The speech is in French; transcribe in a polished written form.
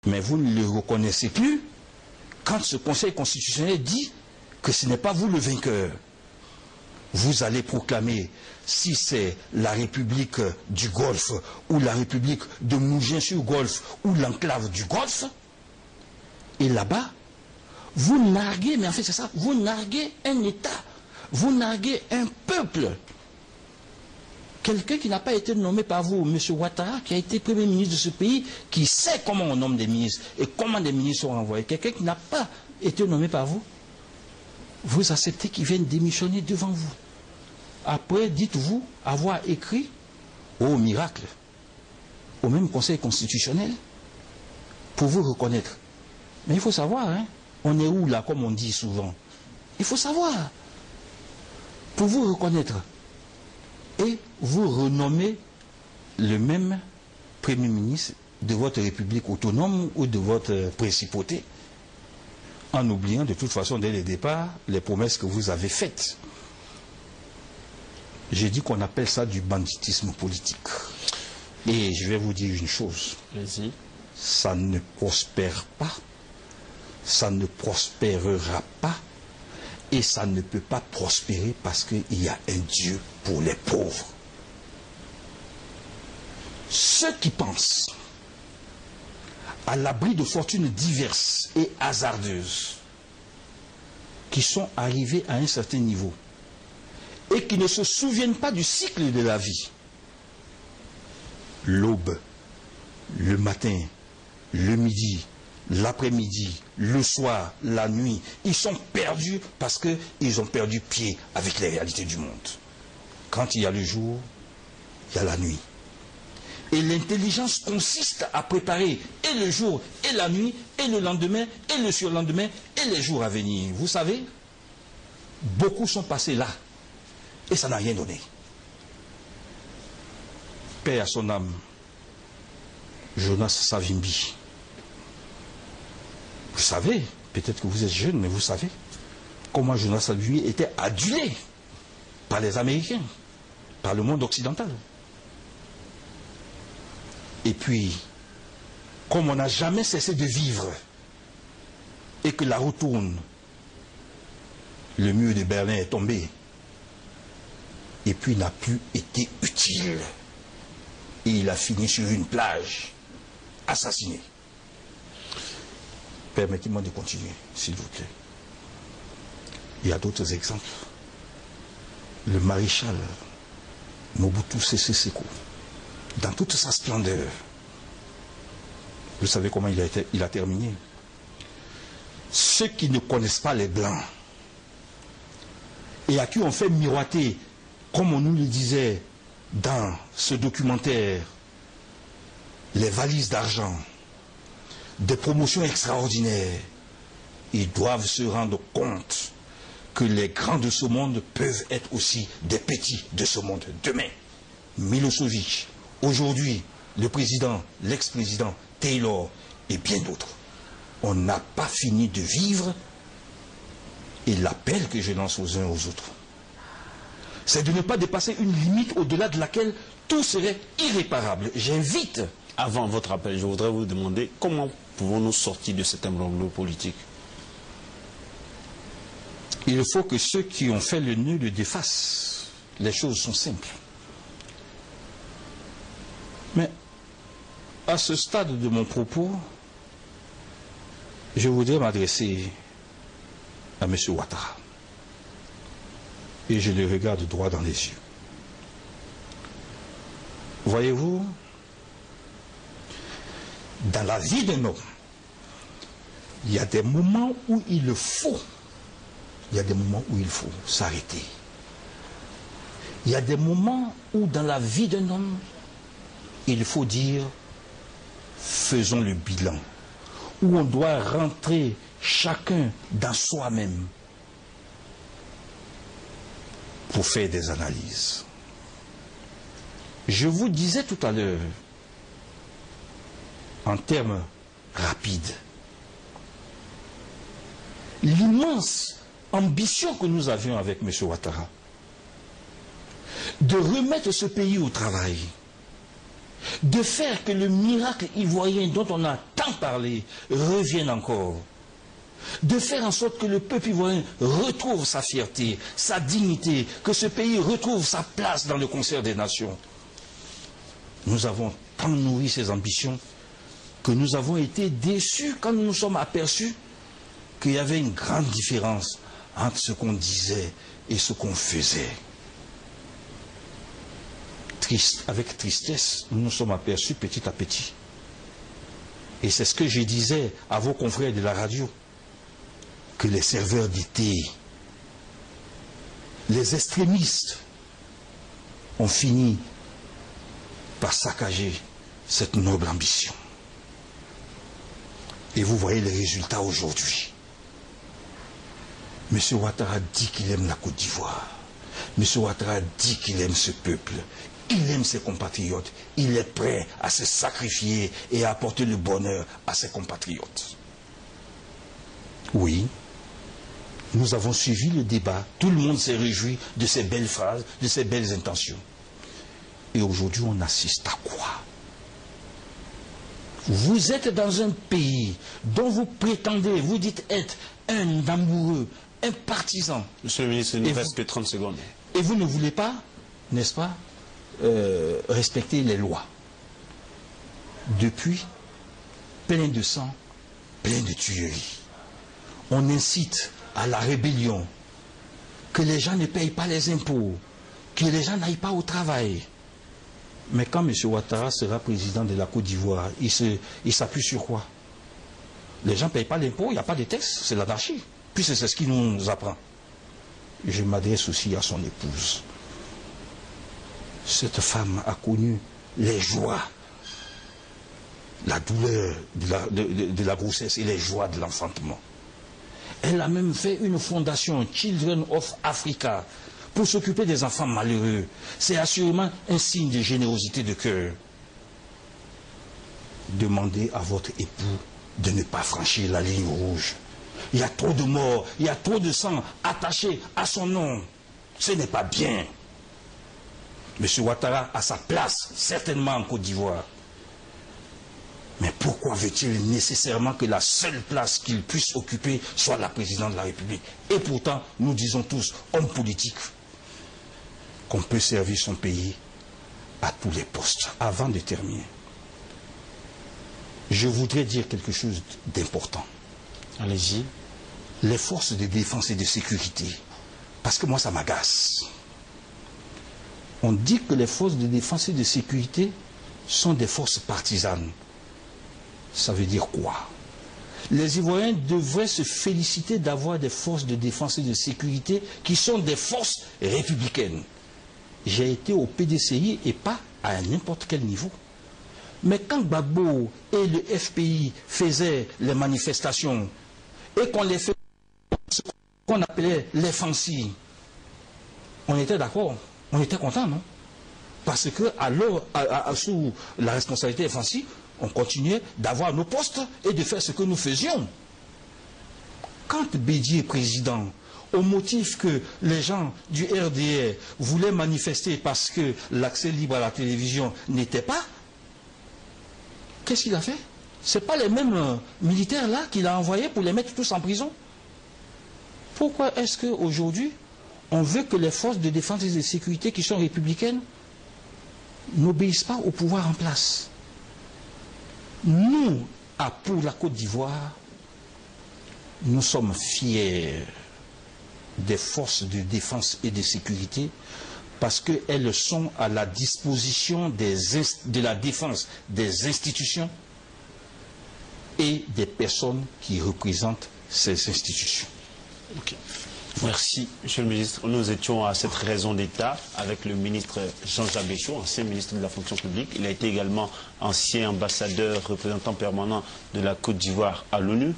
Mais vous ne le reconnaissez plus quand ce Conseil constitutionnel dit que ce n'est pas vous le vainqueur. Vous allez proclamer, si c'est la République du Golfe ou la République de Mougins-sur-Golfe ou l'enclave du Golfe, et là-bas, vous narguez, mais en fait c'est ça, vous narguez un État, vous narguez un peuple. Quelqu'un qui n'a pas été nommé par vous, M. Ouattara, qui a été Premier ministre de ce pays, qui sait comment on nomme des ministres et comment des ministres sont renvoyés. Quelqu'un qui n'a pas été nommé par vous, vous acceptez qu'il vienne démissionner devant vous. Après, dites-vous avoir écrit, au miracle, au même Conseil constitutionnel, pour vous reconnaître. Mais il faut savoir, hein, on est où là, comme on dit souvent. Il faut savoir, pour vous reconnaître. Et vous renommez le même Premier ministre de votre République autonome ou de votre principauté, en oubliant de toute façon dès le départ les promesses que vous avez faites. J'ai dit qu'on appelle ça du banditisme politique. Et je vais vous dire une chose. Vas-y. Ça ne prospère pas, ça ne prospérera pas, et ça ne peut pas prospérer parce qu'il y a un Dieu pour les pauvres. Ceux qui pensent à l'abri de fortunes diverses et hasardeuses, qui sont arrivés à un certain niveau, et qui ne se souviennent pas du cycle de la vie, l'aube, le matin, le midi, l'après-midi, le soir, la nuit, ils sont perdus parce qu'ils ont perdu pied avec les réalités du monde. Quand il y a le jour, il y a la nuit. Et l'intelligence consiste à préparer et le jour, et la nuit, et le lendemain, et le surlendemain, et les jours à venir. Vous savez, beaucoup sont passés là, et ça n'a rien donné. Paix à son âme, Jonas Savimbi. Vous savez, peut-être que vous êtes jeune, mais vous savez comment Jonas Savimbi était adulé par les Américains, par le monde occidental. Et puis, comme on n'a jamais cessé de vivre et que la roue tourne, le mur de Berlin est tombé et puis n'a plus été utile. Et il a fini sur une plage, assassiné. Permettez-moi de continuer, s'il vous plaît. Il y a d'autres exemples. Le maréchal Mobutu Sese Seko, dans toute sa splendeur, vous savez comment il a terminé. Ceux qui ne connaissent pas les Blancs et à qui on fait miroiter, comme on nous le disait dans ce documentaire, les valises d'argent, des promotions extraordinaires, ils doivent se rendre compte que les grands de ce monde peuvent être aussi des petits de ce monde. Demain, Milosevic, aujourd'hui, le président, l'ex-président, Taylor et bien d'autres. On n'a pas fini de vivre, et l'appel que je lance aux uns aux autres, c'est de ne pas dépasser une limite au-delà de laquelle tout serait irréparable. J'invite... Avant votre appel, je voudrais vous demander comment pouvons-nous sortir de cet imbroglio politique? Il faut que ceux qui ont fait le nœud le défassent. Les choses sont simples. Mais à ce stade de mon propos, je voudrais m'adresser à M. Ouattara. Et je le regarde droit dans les yeux. Voyez-vous, dans la vie d'un homme, il y a des moments où il faut s'arrêter. Il y a des moments où dans la vie d'un homme, il faut dire, faisons le bilan, où on doit rentrer chacun dans soi-même pour faire des analyses. Je vous disais tout à l'heure, en termes rapides, l'immense ambition que nous avions avec M. Ouattara de remettre ce pays au travail, de faire que le miracle ivoirien dont on a tant parlé revienne encore, de faire en sorte que le peuple ivoirien retrouve sa fierté, sa dignité, que ce pays retrouve sa place dans le concert des nations. Nous avons tant nourri ces ambitions que nous avons été déçus quand nous nous sommes aperçus qu'il y avait une grande différence entre ce qu'on disait et ce qu'on faisait. Avec tristesse, nous nous sommes aperçus petit à petit. Et c'est ce que je disais à vos confrères de la radio, que les serveurs d'été, les extrémistes, ont fini par saccager cette noble ambition. Et vous voyez les résultats aujourd'hui. M. Ouattara dit qu'il aime la Côte d'Ivoire. M. Ouattara dit qu'il aime ce peuple. Il aime ses compatriotes. Il est prêt à se sacrifier et à apporter le bonheur à ses compatriotes. Oui, nous avons suivi le débat. Tout le monde s'est réjoui de ces belles phrases, de ces belles intentions. Et aujourd'hui, on assiste à quoi? Vous êtes dans un pays dont vous prétendez, vous dites être un amoureux, un partisan. Monsieur le ministre, il ne reste que 30 secondes. Et vous ne voulez pas, n'est-ce pas, respecter les lois. Depuis, plein de sang, plein de tueries. On incite à la rébellion, que les gens ne payent pas les impôts, que les gens n'aillent pas au travail. Mais quand M. Ouattara sera président de la Côte d'Ivoire, il s'appuie sur quoi? Les gens ne payent pas l'impôt, il n'y a pas de texte, c'est l'anarchie. Puis c'est ce qu'il nous apprend. Je m'adresse aussi à son épouse. Cette femme a connu les joies, la douleur de la grossesse et les joies de l'enfantement. Elle a même fait une fondation, Children of Africa, pour s'occuper des enfants malheureux. C'est assurément un signe de générosité de cœur. Demandez à votre époux de ne pas franchir la ligne rouge. Il y a trop de morts, il y a trop de sang attaché à son nom. Ce n'est pas bien. M. Ouattara a sa place, certainement en Côte d'Ivoire. Mais pourquoi veut-il nécessairement que la seule place qu'il puisse occuper soit la présidence de la République? Et pourtant, nous disons tous, hommes politiques, qu'on peut servir son pays à tous les postes. Avant de terminer, je voudrais dire quelque chose d'important. Allez-y. Les forces de défense et de sécurité, parce que moi ça m'agace. On dit que les forces de défense et de sécurité sont des forces partisanes. Ça veut dire quoi? Les Ivoiriens devraient se féliciter d'avoir des forces de défense et de sécurité qui sont des forces républicaines. J'ai été au PDCI et pas à n'importe quel niveau. Mais quand Gbagbo et le FPI faisaient les manifestations et qu'on les fait ce qu'on appelait les fancy, on était d'accord, on était content, non? Parce que alors, sous la responsabilité des fancy, on continuait d'avoir nos postes et de faire ce que nous faisions. Quand Bédié est président, au motif que les gens du RDR voulaient manifester parce que l'accès libre à la télévision n'était pas, qu'est-ce qu'il a fait? Ce n'est pas les mêmes militaires là qu'il a envoyés pour les mettre tous en prison. Pourquoi est-ce qu'aujourd'hui, on veut que les forces de défense et de sécurité qui sont républicaines n'obéissent pas au pouvoir en place? Nous, pour la Côte d'Ivoire, nous sommes fiers des forces de défense et de sécurité parce qu'elles sont à la disposition de la défense des institutions et des personnes qui représentent ces institutions. Okay. Merci, Monsieur le ministre. Nous étions à cette raison d'État avec le ministre Jean-Jacques Béchot, ancien ministre de la fonction publique. Il a été également ancien ambassadeur, représentant permanent de la Côte d'Ivoire à l'ONU.